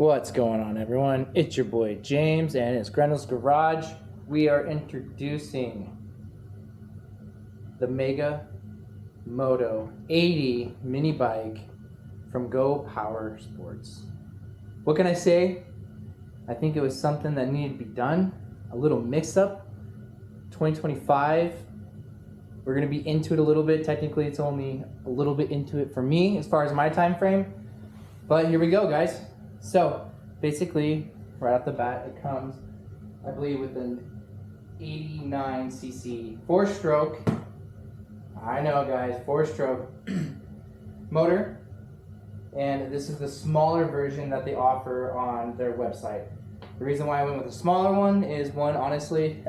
What's going on, everyone? It's your boy James and it's Grendel's Garage. We are introducing the Mega Moto 80 mini bike from Go Power Sports. What can I say? I think it was something that needed to be done. A little mix-up. 2025. We're going to be into it a little bit. Technically, it's only a little bit into it for me as far as my time frame. But here we go, guys. So, basically, right off the bat, it comes, I believe, with an 89cc 4-stroke. I know, guys, 4-stroke motor. And this is the smaller version that they offer on their website. The reason why I went with a smaller one is, one, honestly,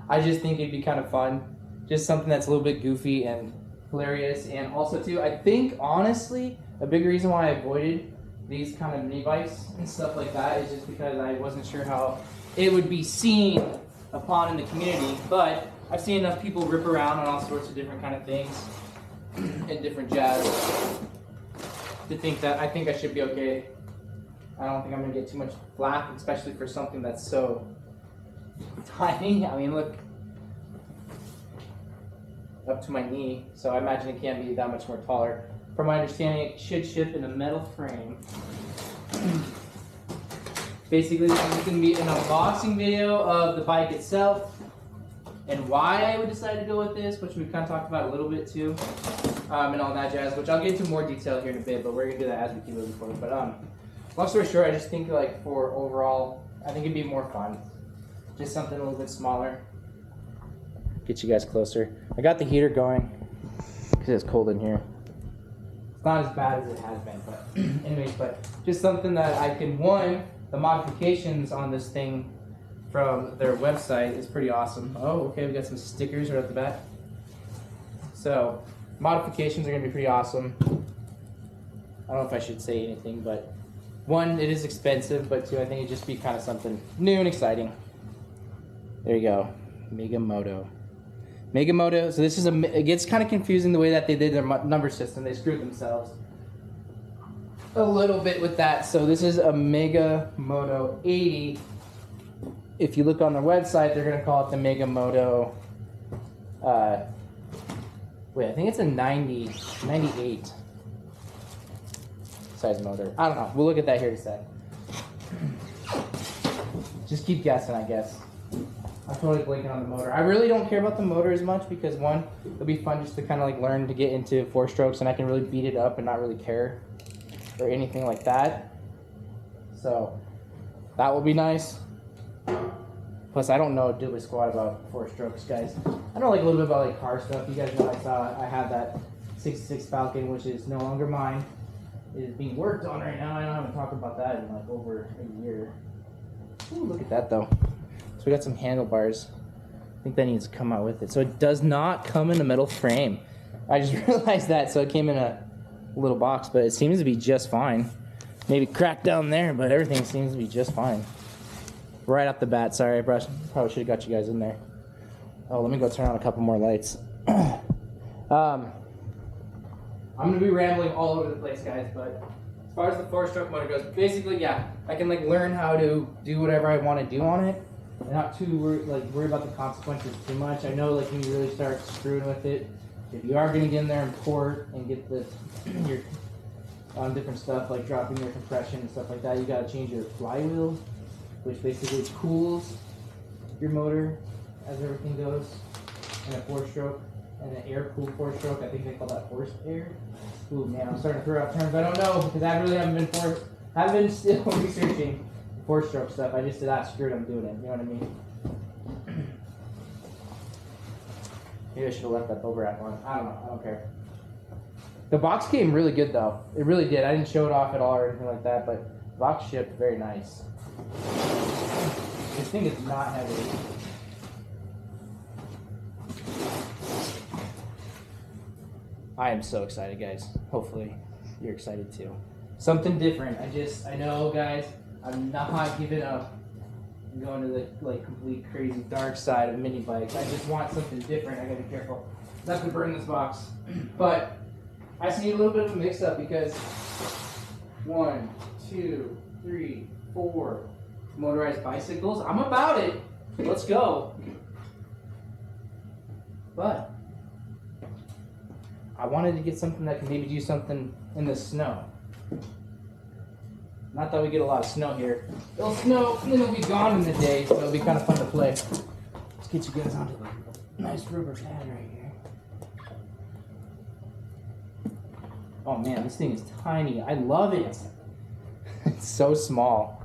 I just think it'd be kind of fun. Just something that's a little bit goofy and hilarious. And also, too, I think, honestly, a big reason why I avoided these kind of mini bikes and stuff like that is just because I wasn't sure how it would be seen upon in the community. But I've seen enough people rip around on all sorts of different kind of things and different jazz to think that I think I should be okay. I don't think I'm gonna get too much flack, especially for something that's so tiny. I mean, look, up to my knee, so I imagine it can't be that much more taller. From my understanding, it should ship in a metal frame. Basically, this is going to be an unboxing video of the bike itself and why I would decide to go with this, which we've kind of talked about a little bit too, and all that jazz, which I'll get into more detail here in a bit, but we're going to do that as we keep moving forward. But long story short, I just think like for overall, I think it'd be more fun. Just something a little bit smaller. Get you guys closer. I got the heater going because it's cold in here. Not as bad as it has been, but anyways, but just something that I can, one, the modifications on this thing from their website is pretty awesome. Oh, okay, we got some stickers right at the back. So, modifications are gonna be pretty awesome. I don't know if I should say anything, but one, it is expensive, but two, I think it'd just be kind of something new and exciting. There you go, Mega Moto. Mega Moto, so this is it gets kind of confusing the way that they did their number system. They screwed themselves a little bit with that. So this is a Mega Moto 80. If you look on their website, they're going to call it the Mega Moto, wait, I think it's a 98 size motor. I don't know. We'll look at that here in a sec. Just keep guessing, I guess. I'm totally blanking on the motor. I really don't care about the motor as much because, one, it'll be fun just to kind of like learn to get into 4-strokes and I can really beat it up and not really care or anything like that. So that will be nice. Plus, I don't know diddly squat about 4-strokes, guys. I know like a little bit about like car stuff. You guys know I have that 66 Falcon, which is no longer mine. It is being worked on right now. I haven't talked about that in like over a year. Ooh, look at that though. We got some handlebars. I think that needs to come out with it. So it does not come in a metal frame. I just realized that. So it came in a little box, but it seems to be just fine. Maybe cracked down there, but everything seems to be just fine. Right off the bat. Sorry, I probably should have got you guys in there. Oh, let me go turn on a couple more lights. I'm going to be rambling all over the place, guys, but as far as the 4-stroke motor goes, basically, yeah, I can like learn how to do whatever I want to do on it. And not too worry about the consequences too much. I know like when you really start screwing with it, if you are going to get in there and port and get the your different stuff like dropping your compression and stuff like that, you got to change your flywheel, which basically cools your motor as everything goes. And a 4-stroke and an air-cooled 4-stroke, I think they call that forced air. Ooh man, I'm starting to throw out terms I don't know because I really haven't been still researching 4-stroke stuff. I just said, screw it, I'm doing it. You know what I mean? Maybe I should have left that bubble wrap on. I don't know. I don't care. The box came really good, though. It really did. I didn't show it off at all or anything like that, but the box shipped very nice. This thing is not heavy. I am so excited, guys. Hopefully, you're excited too. Something different. I know, guys. I'm not giving up and going to the like complete crazy dark side of mini bikes. I just want something different. I gotta be careful not to burn this box. But I just need a little bit of a mix up because 1, 2, 3, 4 motorized bicycles. I'm about it. Let's go. But I wanted to get something that can maybe do something in the snow. Not that we get a lot of snow here. It'll snow and then it'll be gone in the day, so it'll be kind of fun to play. Let's get you guys onto the nice rubber pad right here. Oh man, this thing is tiny. I love it. It's so small.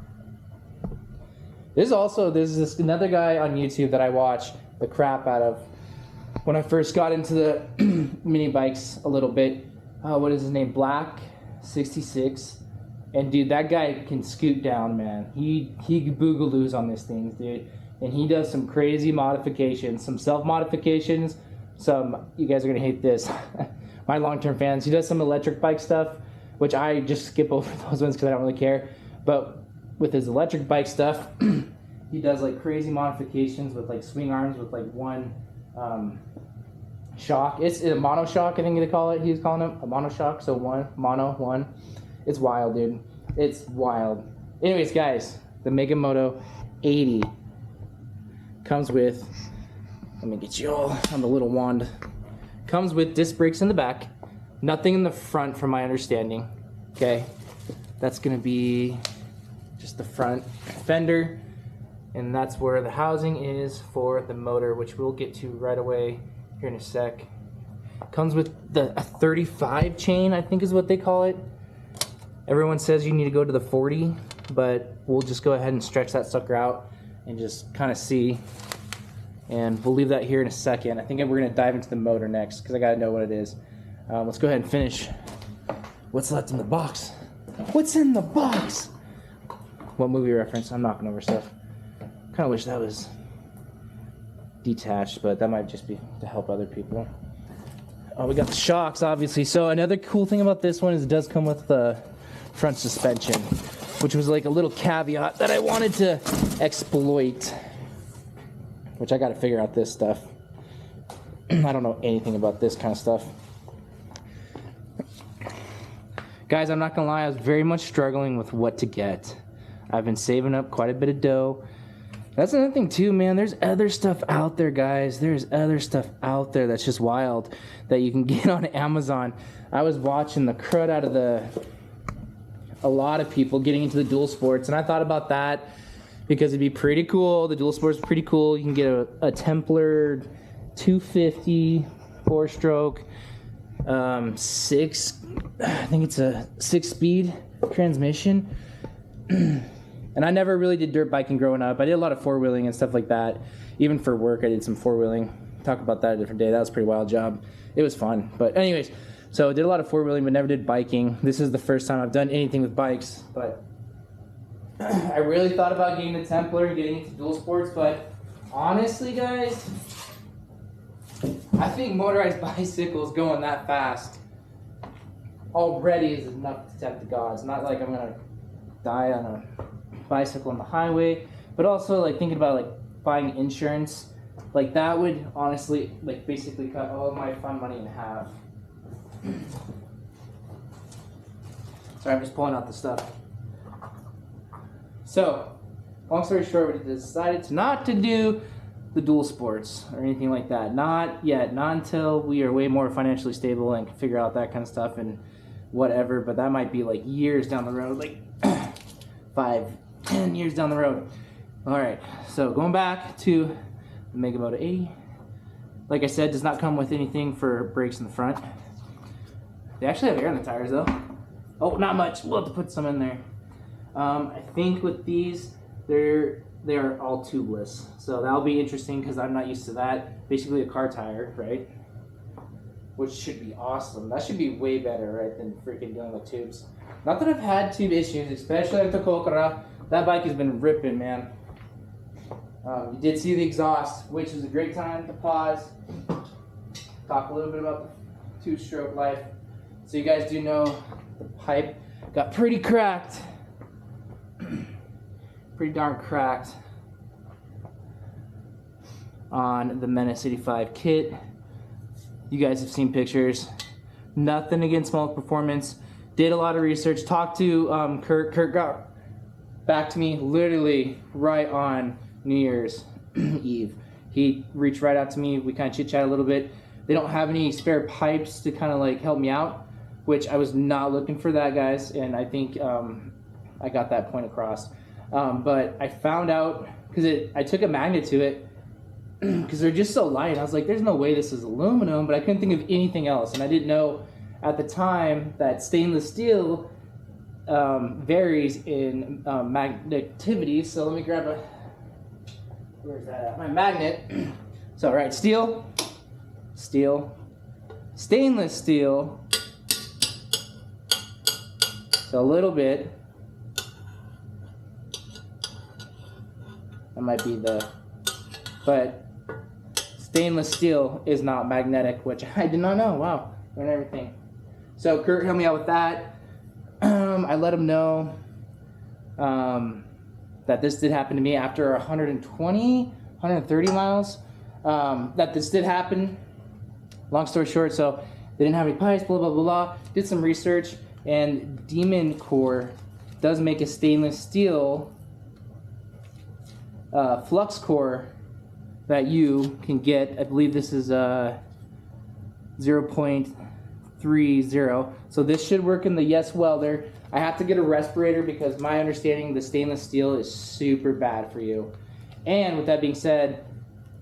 There's this another guy on YouTube that I watch the crap out of when I first got into the mini bikes a little bit. What is his name? Black 66. And dude, that guy can scoot down, man. He boogaloos on this thing, dude. And he does some crazy modifications, some self modifications. You guys are gonna hate this. My long-term fans. He does some electric bike stuff, which I just skip over those ones because I don't really care. But with his electric bike stuff, he does like crazy modifications with like swing arms with like one shock. It's a mono shock, I think they call it. He was calling it a mono shock. So one. It's wild, dude. It's wild. Anyways, guys, the Mega Moto 80 comes with, let me get you all on the little wand. Comes with disc brakes in the back, nothing in the front from my understanding. Okay, that's gonna be just the front fender, and that's where the housing is for the motor, which we'll get to right away here in a sec. Comes with a 35 chain, I think is what they call it. Everyone says you need to go to the 40, but we'll just go ahead and stretch that sucker out and just kind of see. And we'll leave that here in a second. I think we're gonna dive into the motor next because I gotta know what it is. Let's go ahead and finish what's left in the box. What's in the box? What movie reference? I'm knocking over stuff. Kind of wish that was detached, but that might just be to help other people. Oh, we got the shocks, obviously. So another cool thing about this one is it does come with the front suspension, which was like a little caveat that I wanted to exploit. Which I got to figure out this stuff. I don't know anything about this kind of stuff. Guys, I'm not gonna lie, I was very much struggling with what to get. I've been saving up quite a bit of dough. That's another thing too, man. There's other stuff out there, guys. There's other stuff out there that's just wild that you can get on Amazon. I was watching the crud out of a lot of people getting into the dual sports, and I thought about that because it'd be pretty cool. The dual sports is pretty cool. You can get a Templar 250 4-stroke, I think it's a 6-speed transmission. And I never really did dirt biking growing up. I did a lot of four-wheeling and stuff like that. Even for work, I did some four-wheeling. Talk about that a different day. That was a pretty wild job. It was fun. But anyways, so I did a lot of four-wheeling, but never did biking. This is the first time I've done anything with bikes. But I really thought about getting the Templar and getting into dual sports. But honestly, guys, I think motorized bicycles going that fast already is enough to tempt the gods. Not like I'm going to die on a bicycle on the highway, but also like thinking about like buying insurance, like that would honestly like basically cut all of my fun money in half. Sorry, I'm just pulling out the stuff. So, long story short, we decided not to do the dual sports or anything like that. Not yet, not until we are way more financially stable and can figure out that kind of stuff and whatever, but that might be like years down the road, like 5-10 years down the road. All right, so going back to the Mega Moto 80, like I said, does not come with anything for brakes in the front. They actually have air in the tires though. Oh, not much. We'll have to put some in there. I think with these, they are all tubeless, so that'll be interesting because I'm not used to that. Basically a car tire, right? Which should be awesome. That should be way better, right, than freaking dealing with tubes. Not that I've had tube issues, especially at the Kokara. That bike has been ripping, man. You did see the exhaust, which is a great time to pause, talk a little bit about the two-stroke life. So you guys do know the pipe got pretty cracked. Pretty darn cracked on the Menace 85 kit. You guys have seen pictures. Nothing against Smoke Performance. Did a lot of research. Talked to Kurt. Kurt got back to me literally right on New Year's Eve. He reached right out to me. We kind of chit-chat a little bit. They don't have any spare pipes to kind of like help me out, which I was not looking for that, guys, and I think I got that point across. But I found out, because I took a magnet to it, because they're just so light. I was like, there's no way this is aluminum, but I couldn't think of anything else. And I didn't know at the time that stainless steel varies in magnetivity. So let me grab a, where's that at? My magnet. So, right, steel, stainless steel. So a little bit. That might be the, but stainless steel is not magnetic, which I did not know. Wow, learned everything. So Kurt helped me out with that. I let him know that this did happen to me after 120, 130 miles. That this did happen. Long story short, so they didn't have any pipes, blah, blah, blah, blah. Did some research, and Demon Core does make a stainless steel flux core that you can get. I believe this is 0.30. So this should work in the Yes Welder. I have to get a respirator because my understanding the stainless steel is super bad for you. And with that being said,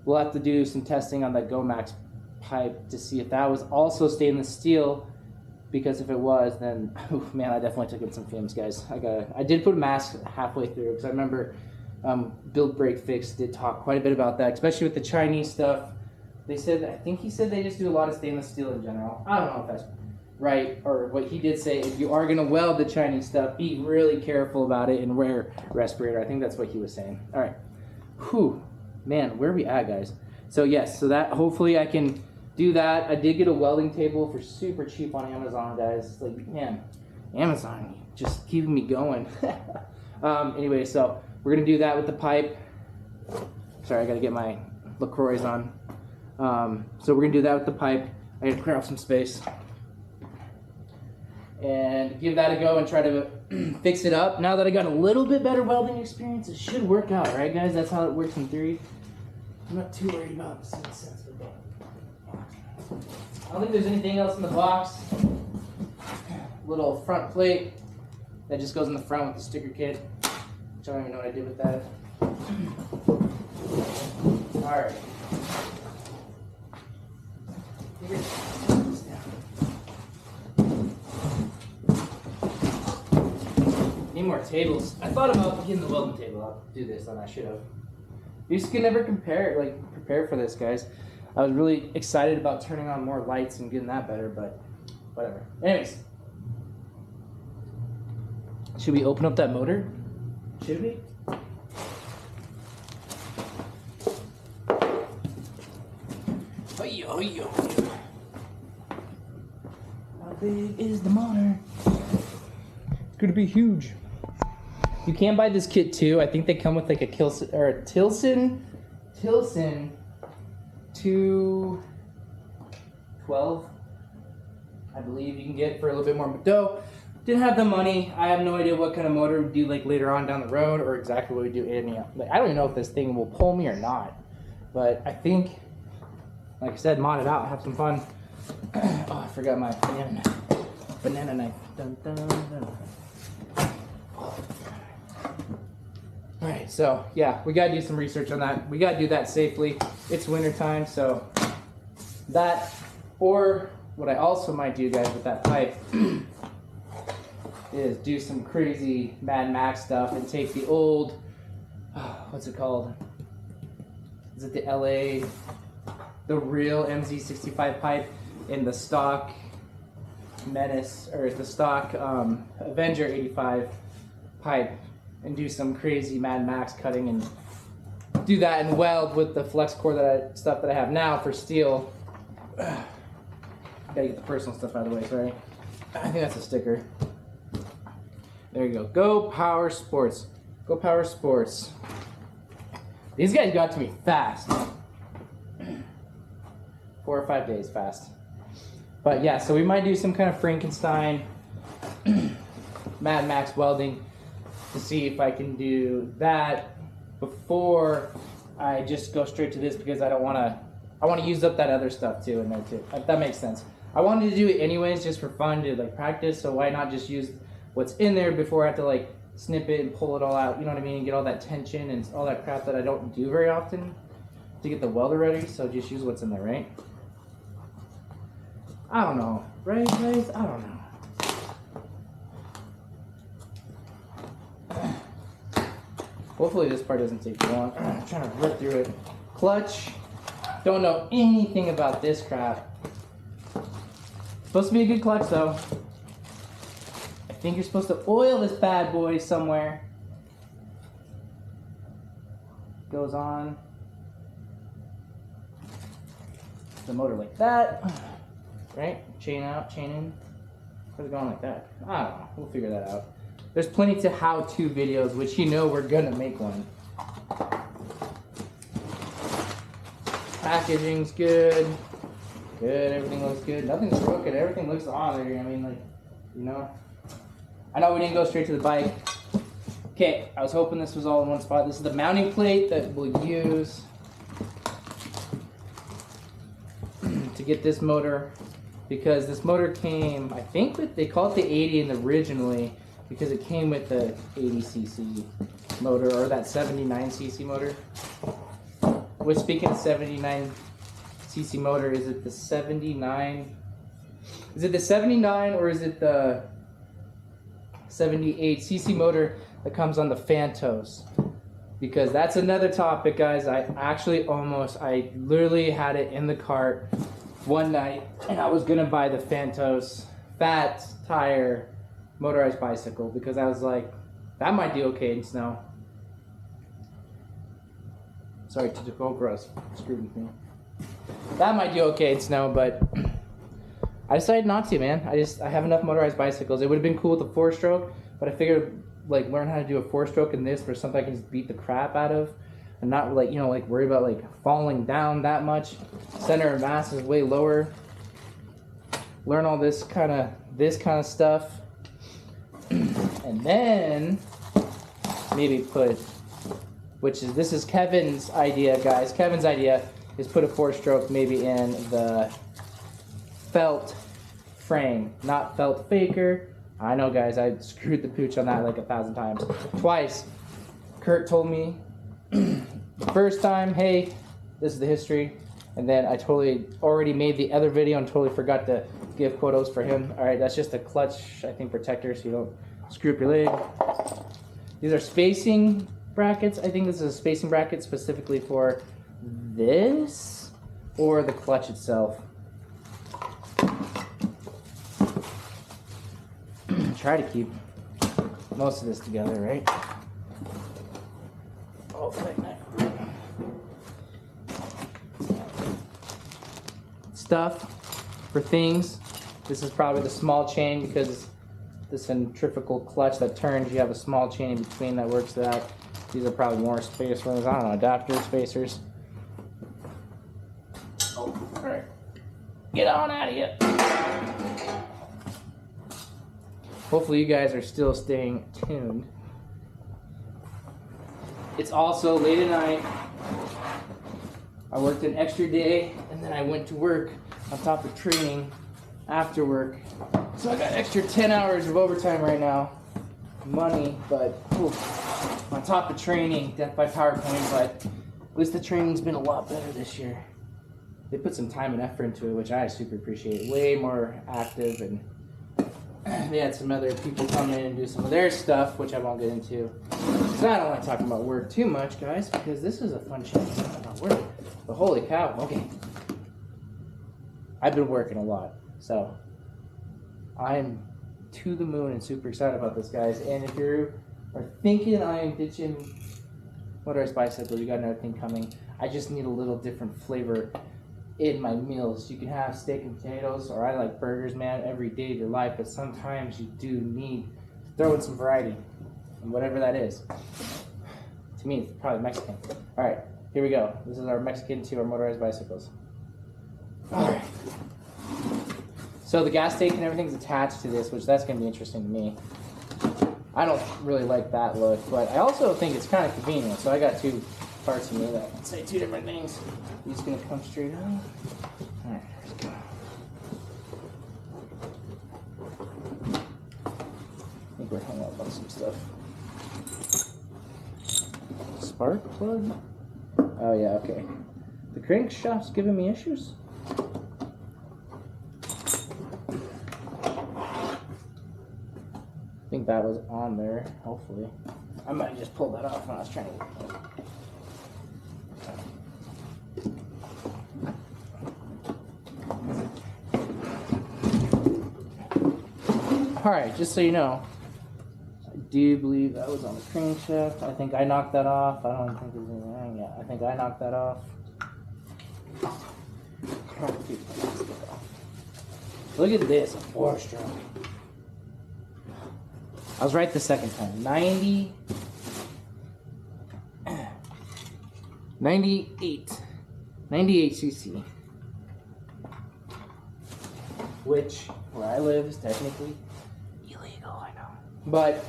we'll have to do some testing on that GoMax pipe to see if that was also stainless steel, because if it was, then oof, man, I definitely took in some fumes, guys. I did put a mask halfway through because I remember Build Break Fix did talk quite a bit about that, especially with the Chinese stuff. They said, I think he said they just do a lot of stainless steel in general. I don't know if that's right, or what he did say, if you are going to weld the Chinese stuff, be really careful about it and wear respirator. I think that's what he was saying. All right. Whew. Man, where are we at, guys? So yes, so that, hopefully I can do that. I did get a welding table for super cheap on Amazon, guys. It's like, man, Amazon just keeping me going. Anyway, so we're going to do that with the pipe. Sorry, I got to get my LaCroix on. So we're going to do that with the pipe. I got to clear out some space and give that a go and try to fix it up. Now that I got a little bit better welding experience, it should work out, right, guys? That's how it works in theory. I'm not too worried about the sense of it. I don't think there's anything else in the box. Little front plate that just goes in the front with the sticker kit, which I don't even know what I did with that. All right. Need more tables. I thought about getting the welding table. I'll do this, and I should have. You just can never prepare for this, guys. I was really excited about turning on more lights and getting that better, but whatever. Anyways, should we open up that motor? Should we? Oh, yo. How big is the motor? It's gonna be huge. You can buy this kit too. I think they come with like a Tilson 212, I believe you can get for a little bit more dough. Didn't have the money. I have no idea what kind of motor we do like later on down the road, or exactly what we do. Like, I don't even know if this thing will pull me or not, but I think, like I said, mod it out, have some fun. Oh, I forgot my banana knife. Dun, dun, dun. All right, so yeah, we gotta do some research on that. We gotta do that safely. It's winter time, so that, or what I also might do, guys, with that pipe is do some crazy Mad Max stuff and take the old, what's it called? Is it the the real MZ65 pipe in the stock Menace, or the stock Avenger 85 pipe, and do some crazy Mad Max cutting and do that and weld with the flex core stuff that I have now for steel. Gotta get the personal stuff out of the way, sorry. I think that's a sticker. There you go. Go Power Sports. Go Power Sports. These guys got to me fast. 4 or 5 days fast. But yeah, so we might do some kind of Frankenstein Mad Max welding. to see if I can do that before I just go straight to this, because I want to use up that other stuff too in there too, if that makes sense. I wanted to do it anyways just for fun, to like practice, so why not just use what's in there before I have to like snip it and pull it all out, you know what I mean, and get all that tension and all that crap that I don't do very often to get the welder ready. So just use what's in there, right? I don't know, right guys? I don't know. Hopefully this part doesn't take too long. I'm trying to rip through it. Clutch. Don't know anything about this crap. Supposed to be a good clutch though. I think you're supposed to oil this bad boy somewhere. Goes on the motor like that. Right? Chain out, chain in. How's it going like that? I don't know. We'll figure that out. There's plenty to how-to videos, which you know we're gonna make one. Packaging's good. Good, everything looks good. Nothing's broken, everything looks on there. I mean, like, you know. I know we didn't go straight to the bike. Okay, I was hoping this was all in one spot. This is the mounting plate that we'll use to get this motor, because this motor came, I think that they call it the 80 in originally, because it came with the 80cc motor, or that 79cc motor. Which, speaking of 79cc motor, is it the 79? Is it the 79 or is it the 78cc motor that comes on the Phantos? Because that's another topic, guys. I literally had it in the cart one night, and I was gonna buy the Phantos fat tire motorized bicycle, because I was like, that might do okay in snow. Sorry, to go gross. Screwed with me. That might do okay in snow, but I decided not to, man. I have enough motorized bicycles. It would have been cool with a 4-stroke, but I figured like learn how to do a 4-stroke in this for something I can just beat the crap out of, and not like, you know, like worry about like falling down that much. Center of mass is way lower. Learn all this kind of stuff. And then maybe put, this is Kevin's idea, guys. Kevin's idea is put a 4-stroke maybe in the felt frame, not felt faker. I know, guys, I screwed the pooch on that like 1,000 times. Twice. Kurt told me the first time, hey, this is the history. And then I totally already made the other video and totally forgot to give photos for him. All right, that's just a clutch, I think, protector so you don't screw up your leg. These are spacing brackets. I think this is a spacing bracket specifically for this or the clutch itself. Try to keep most of this together, right? Oh, stuff for things. This is probably the small chain, because the centrifugal clutch that turns, you have a small chain in between that works that. These are probably more space ones. I don't know, adapter spacers. Oh, all right. Get on out of here. Hopefully you guys are still staying tuned. It's also late at night. I worked an extra day, and then I went to work on top of training after work. So I got extra 10 hours of overtime right now. Money, but oof, on top of training, death by PowerPoint, but at least the training's been a lot better this year. They put some time and effort into it, which I super appreciate. Way more active, and they had some other people come in and do some of their stuff, which I won't get into. Because I don't like talking about work too much, guys, because this is a fun chance to talk about work. But holy cow, okay. I've been working a lot, so I'm to the moon and super excited about this, guys. And if you are thinking I am ditching motorized bicycles, you got another thing coming. I just need a little different flavor in my meals. You can have steak and potatoes, or I like burgers, man, every day of your life, but sometimes you do need to throw in some variety, and whatever that is. To me, it's probably Mexican. All right, here we go. This is our Mexican to our motorized bicycles. All right. So the gas tank and everything's attached to this, which that's going to be interesting to me. I don't really like that look, but I also think it's kind of convenient. So I got two parts of me that say two different things. He's gonna come straight on. All right, let's go. I think we're hung up on some stuff. Spark plug? Oh yeah, okay. The crankshaft's giving me issues. I think that was on there, hopefully. I might have just pulled that off when I was trying to work it. Alright, just so you know, I do believe that was on the crankshaft. I think I knocked that off. I don't think there's anything. Yeah, I think I knocked that off. Look at this, a 4-stroke. I was right the second time. 98 cc. Which, where I live, is technically illegal, I know. But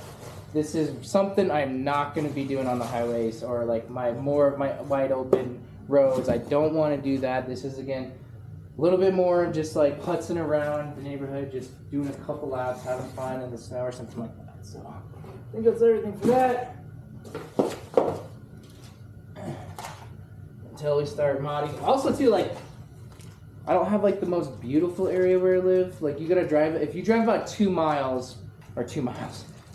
this is something I'm not going to be doing on the highways or like more of my wide open roads. I don't want to do that. This is, again, a little bit more just like putzing around the neighborhood, just doing a couple laps, having fun in the snow or something like that. So I think that's everything for that. Until we start modding. Also too, like, I don't have like the most beautiful area where I live. Like, you gotta drive, if you drive about 2 miles, if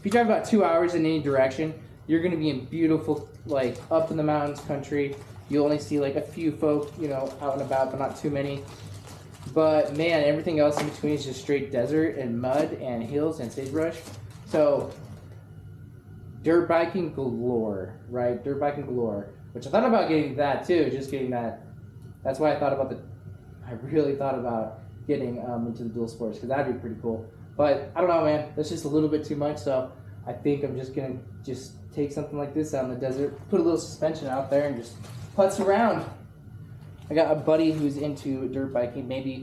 you drive about 2 hours in any direction, you're gonna be in beautiful, like, up in the mountains country. You only see like a few folk, you know, out and about, but not too many. But man, everything else in between is just straight desert and mud and hills and sagebrush. So, dirt biking galore, right? Dirt biking galore. Which I thought about getting that too, just getting that. That's why I really thought about getting into the dual sports, because that'd be pretty cool. But I don't know, man. That's just a little bit too much, so I think I'm just gonna take something like this out in the desert, put a little suspension out there, and just putz around. I got a buddy who's into dirt biking, maybe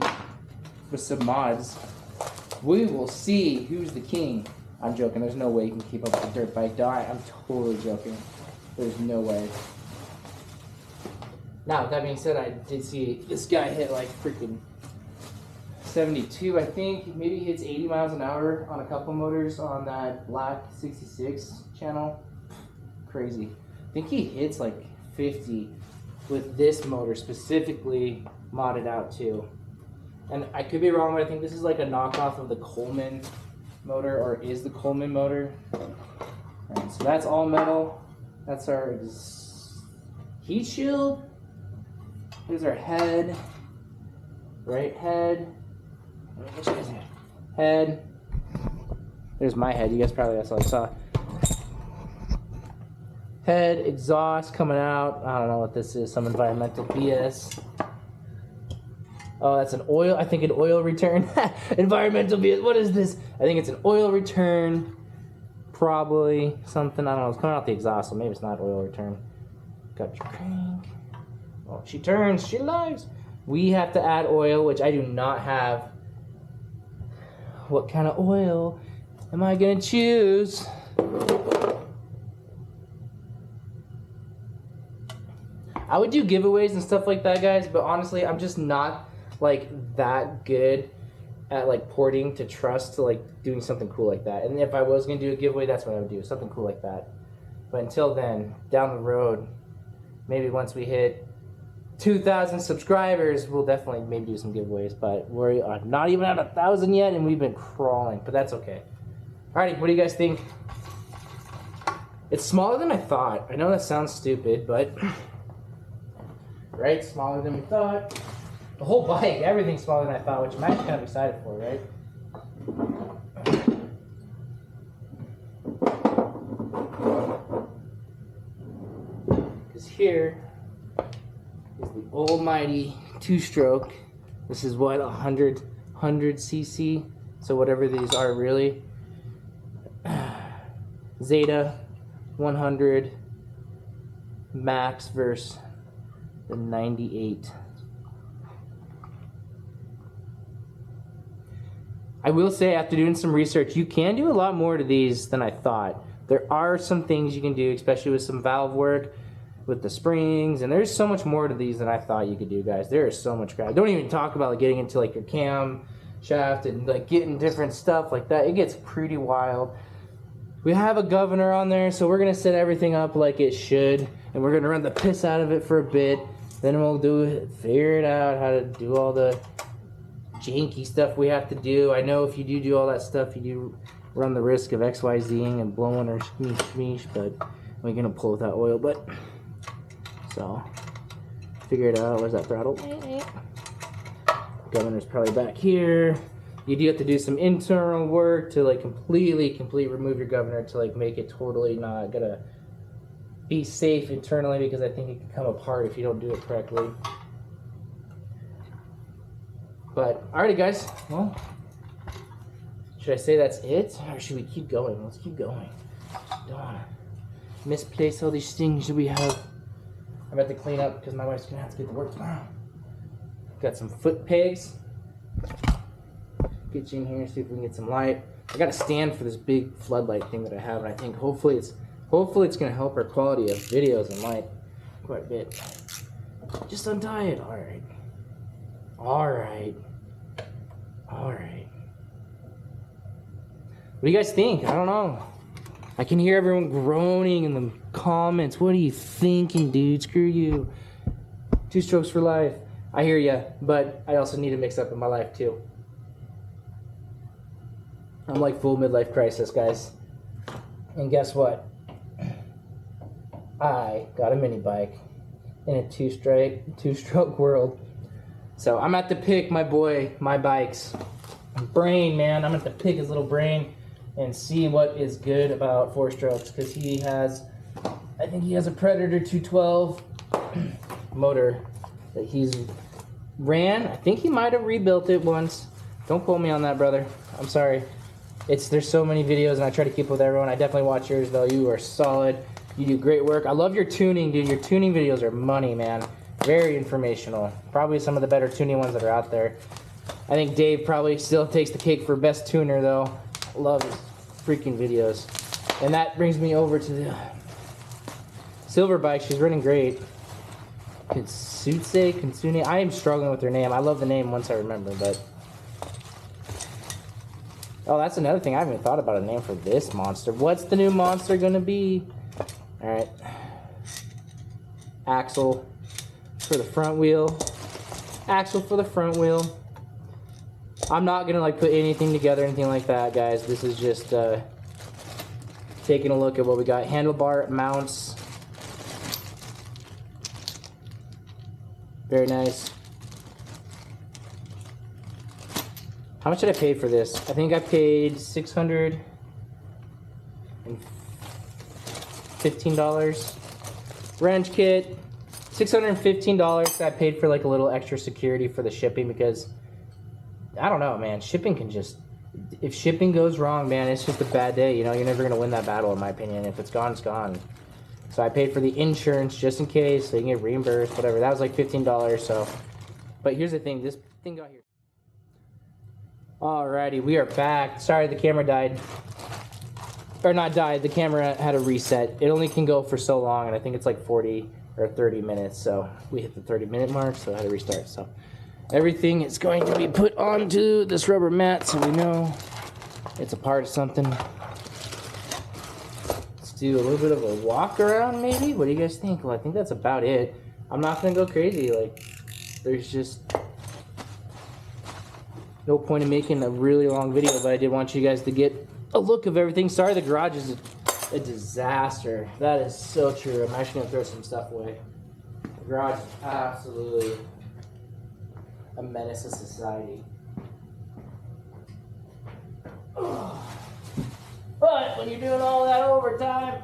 with some mods. We will see who's the king. I'm joking. There's no way you can keep up with a dirt bike. I'm totally joking. There's no way. Now, with that being said, I did see this guy hit like freaking 72, I think. Maybe he hits 80 miles an hour on a couple motors on that Black 66 channel. Crazy. I think he hits like 50 with this motor specifically modded out too. And I could be wrong, but I think this is like a knockoff of the Coleman motor, or is the Coleman motor. Alright, so that's all metal. That's our heat shield. Here's our head. Right head. Which is it? Head. There's my head. You guys probably, that's all I saw. Head, exhaust coming out. I don't know what this is. Some environmental BS. Oh, that's an oil. I think an oil return. Environmental BS. What is this? I think it's an oil return. Probably something. I don't know. It's coming out the exhaust, so maybe it's not oil return. Got your crank. Oh, she turns. She lives. We have to add oil, which I do not have. What kind of oil am I going to choose? I would do giveaways and stuff like that, guys, but honestly, I'm just not like that good at like porting to trust to like doing something cool like that. And if I was gonna do a giveaway, that's what I would do, something cool like that. But until then, down the road, maybe once we hit 2,000 subscribers, we'll definitely maybe do some giveaways. But we're not even at 1,000 yet, and we've been crawling. But that's okay. Alrighty, what do you guys think? It's smaller than I thought. I know that sounds stupid, but right, smaller than we thought. The whole bike, everything's smaller than I thought, which I'm actually kind of excited for, right? Because here is the almighty 2-stroke. This is what, 100 cc? So whatever these are really. Zeta 100 max versus the 98. I will say, after doing some research, you can do a lot more to these than I thought. There are some things you can do, especially with some valve work, with the springs, and there's so much more to these than I thought you could do, guys. There is so much crap. Don't even talk about like getting into like your cam shaft and like getting different stuff like that. It gets pretty wild. We have a governor on there, so we're gonna set everything up like it should, and we're gonna run the piss out of it for a bit. Then we'll figure it out how to do all the janky stuff we have to do. I know if you do all that stuff, you do run the risk of XYZing and blowing or schmeesh, but we're gonna pull without oil. But so figure it out. Where's that throttle? Governor's probably back here. You do have to do some internal work to like completely remove your governor to like make it totally not gonna be safe internally, because I think it can come apart if you don't do it correctly. But alrighty, guys. Well, should I say that's it, or should we keep going? Let's keep going. Don't wanna misplace all these things that we have. I'm about to clean up because my wife's gonna have to get to work tomorrow. Got some foot pegs. Get you in here, see if we can get some light. I got a stand for this big floodlight thing that I have, and I think hopefully it's gonna help our quality of videos and light quite a bit. Just untie it. Alright. Alright. Alright. What do you guys think? I don't know. I can hear everyone groaning in the comments. What are you thinking, dude? Screw you. 2 strokes for life. I hear ya, but I also need a mix up in my life too. I'm like full midlife crisis, guys. And guess what? I got a mini bike in a two-stroke world. So I'm at to pick my bike's brain, man. I'm at to pick his little brain and see what is good about 4-strokes, because I think he has a Predator 212 motor that he's ran. I think he might have rebuilt it once. Don't quote me on that, brother. I'm sorry. There's so many videos, and I try to keep up with everyone. I definitely watch yours, though. You are solid. You do great work. I love your tuning, dude. Your tuning videos are money, man. Very informational. Probably some of the better tuning ones that are out there. I think Dave probably still takes the cake for best tuner, though. Love his freaking videos. And that brings me over to the silver bike. She's running great. Kitsune. I am struggling with her name. I love the name once I remember, but... Oh, that's another thing. I haven't even thought about a name for this monster. What's the new monster gonna be? Alright. Axle for the front wheel. Axle for the front wheel. I'm not gonna like put anything together, anything like that, guys. This is just taking a look at what we got. Handlebar mounts. Very nice. How much did I pay for this? I think I paid $615. Wrench kit, $615. I paid for like a little extra security for the shipping, because I don't know, man. Shipping can just, if shipping goes wrong, man, it's just a bad day. You know, you're never gonna win that battle, in my opinion. If it's gone, it's gone. So I paid for the insurance just in case, so you can get reimbursed, whatever. That was like $15. So, but here's the thing. This thing got here. Alrighty, we are back. Sorry, the camera died. Or not died, the camera had a reset. It only can go for so long, and I think it's like 40 or 30 minutes. So we hit the 30-minute mark, so I had to restart. So everything is going to be put onto this rubber mat, so we know it's a part of something. Let's do a little bit of a walk around, maybe. What do you guys think? Well, I think that's about it. I'm not gonna go crazy. Like, there's just no point in making a really long video, but I did want you guys to get a look of everything. Sorry, the garage is a disaster. That is so true. I'm actually gonna throw some stuff away. The garage is absolutely a menace to society. Ugh. But when you're doing all that overtime,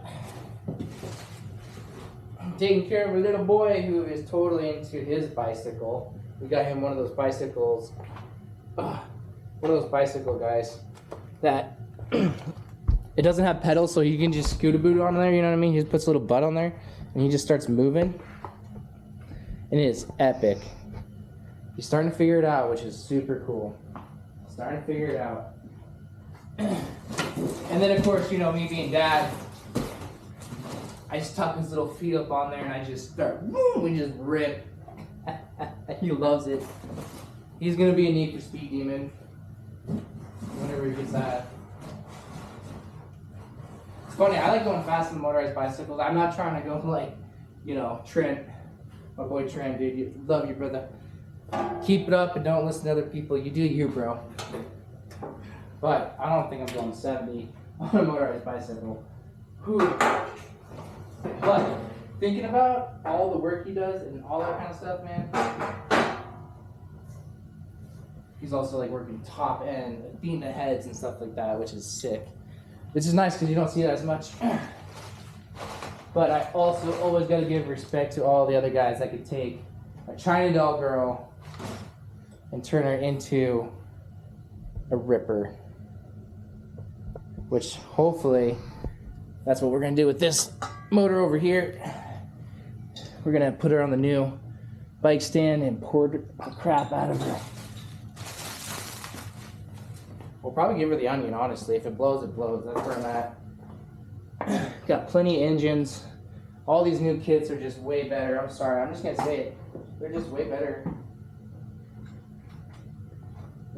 taking care of a little boy who is totally into his bicycle. We got him one of those bicycles. One of those bicycle guys that it doesn't have pedals, so you can just scoot a boot on there, you know what I mean? He just puts a little butt on there and he just starts moving, and it is epic. He's starting to figure it out, which is super cool. starting to figure it out. And then of course, you know, me being dad, I just tuck his little feet up on there and I just start, woo, and just rip. He loves it. He's gonna be a Need for Speed demon whenever he gets that. It's funny, I like going fast on motorized bicycles. I'm not trying to go like, you know, Trent, my boy Trent, dude. Love you, brother. Keep it up and don't listen to other people. You do you, bro. But I don't think I'm going 70 on a motorized bicycle. Whew. But thinking about all the work he does and all that kind of stuff, man. He's also like working top end, beating the heads and stuff like that, which is sick. Which is nice because you don't see that as much. But I also always got to give respect to all the other guys that could take a China doll girl and turn her into a ripper. Which hopefully that's what we're gonna do with this motor over here. We're gonna put her on the new bike stand and pour the crap out of her. We'll probably give her the onion, honestly. If it blows, it blows. That's where I'm at. Got plenty of engines. All these new kits are just way better. I'm sorry, I'm just gonna say it. They're just way better.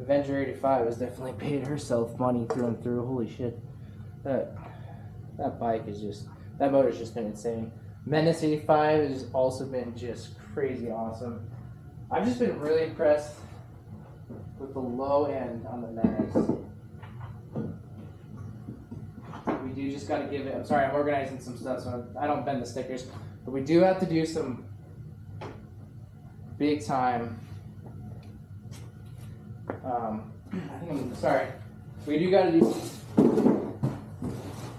Avenger 85 has definitely paid herself money through and through. Holy shit. That bike is just, that motor's just been insane. Menace 85 has also been just crazy awesome. I've just been really impressed with the low end on the Menace. We do just gotta give it, I'm sorry, I'm organizing some stuff so I don't bend the stickers, but we do have to do some big time, we do gotta do some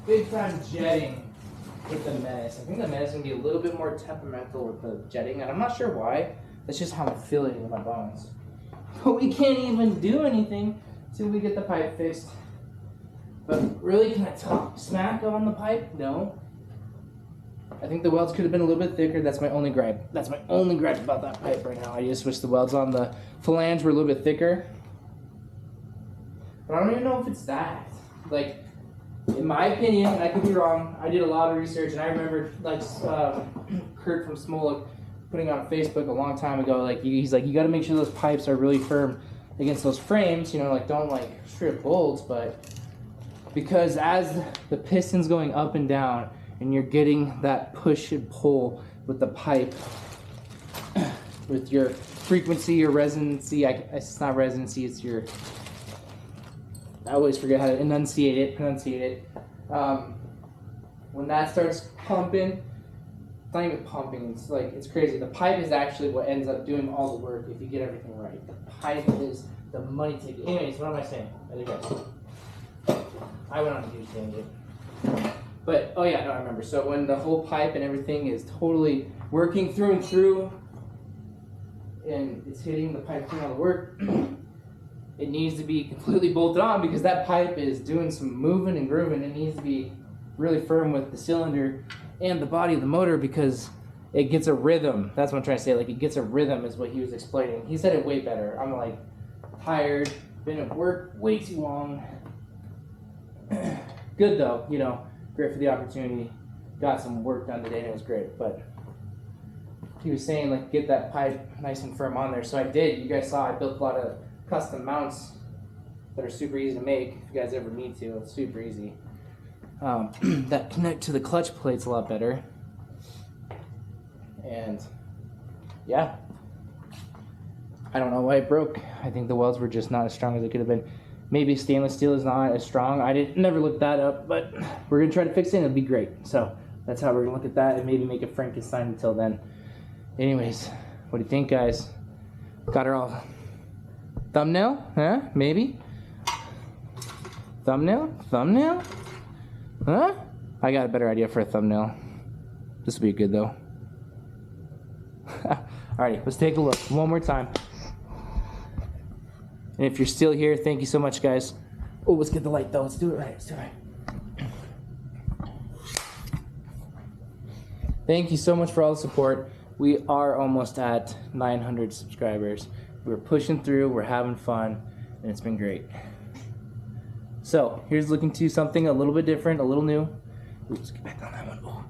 big time jetting with the Menace. I think the Menace is gonna be a little bit more temperamental with the jetting, and I'm not sure why. That's just how I'm feeling in my bones. But we can't even do anything till we get the pipe fixed. But really, can I talk smack on the pipe? No. I think the welds could have been a little bit thicker. That's my only gripe. That's my only gripe about that pipe right now. I just wish the welds on the flange were a little bit thicker. But I don't even know if it's that. Like, in my opinion, and I could be wrong, I did a lot of research, and I remember like Kurt from Smolik putting on Facebook a long time ago, like he's like, you got to make sure those pipes are really firm against those frames, you know, like don't like strip bolts, but because as the piston's going up and down and you're getting that push and pull with the pipe, with your frequency, your resonancy, it's not resonancy, it's your, I always forget how to pronunciate it. When that starts pumping, it's not even pumping, it's like, it's crazy. The pipe is actually what ends up doing all the work if you get everything right. The pipe is the money ticket. Anyways, what am I saying? I went on a huge tangent. But, oh yeah, no, I remember. So when the whole pipe and everything is totally working through and through, and it's hitting the pipe doing all the work, it needs to be completely bolted on because that pipe is doing some moving and grooving. It needs to be really firm with the cylinder and the body of the motor because it gets a rhythm. That's what I'm trying to say. Like, it gets a rhythm is what he was explaining. He said it way better. I'm like tired, been at work way too long. Good though, you know, great for the opportunity. Got some work done today and it was great. But he was saying like get that pipe nice and firm on there. So I did. You guys saw I built a lot of custom mounts that are super easy to make. If you guys ever need to, it's super easy. That connect to the clutch plates a lot better. And yeah, I don't know why it broke. I think the welds were just not as strong as they could have been. Maybe stainless steel is not as strong. I never looked that up, but we're gonna try to fix it and it'll be great. So that's how we're gonna look at that and maybe make a Frankenstein until then. Anyways, what do you think, guys? Got her all thumbnail, huh? Maybe? Thumbnail? Thumbnail? Huh? I got a better idea for a thumbnail. This will be good though. Alrighty, let's take a look one more time. And if you're still here, thank you so much, guys. Oh, let's get the light though. Let's do it right. Let's do it right. Thank you so much for all the support. We are almost at 900 subscribers. We're pushing through. We're having fun. and it's been great. So here's looking to something a little bit different, a little new. Let's get back on that one. Oh.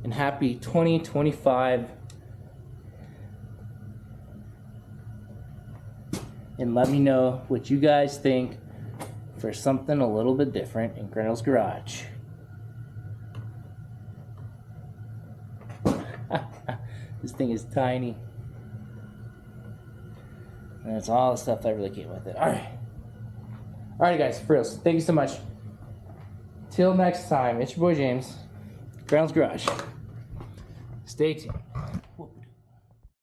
And happy 2025. And let me know what you guys think for something a little bit different in Grinnell's Garage. This thing is tiny. And that's all the stuff that really came with it. Alright guys, for real, thank you so much. Till next time, it's your boy James, Grinnell's Garage. Stay tuned.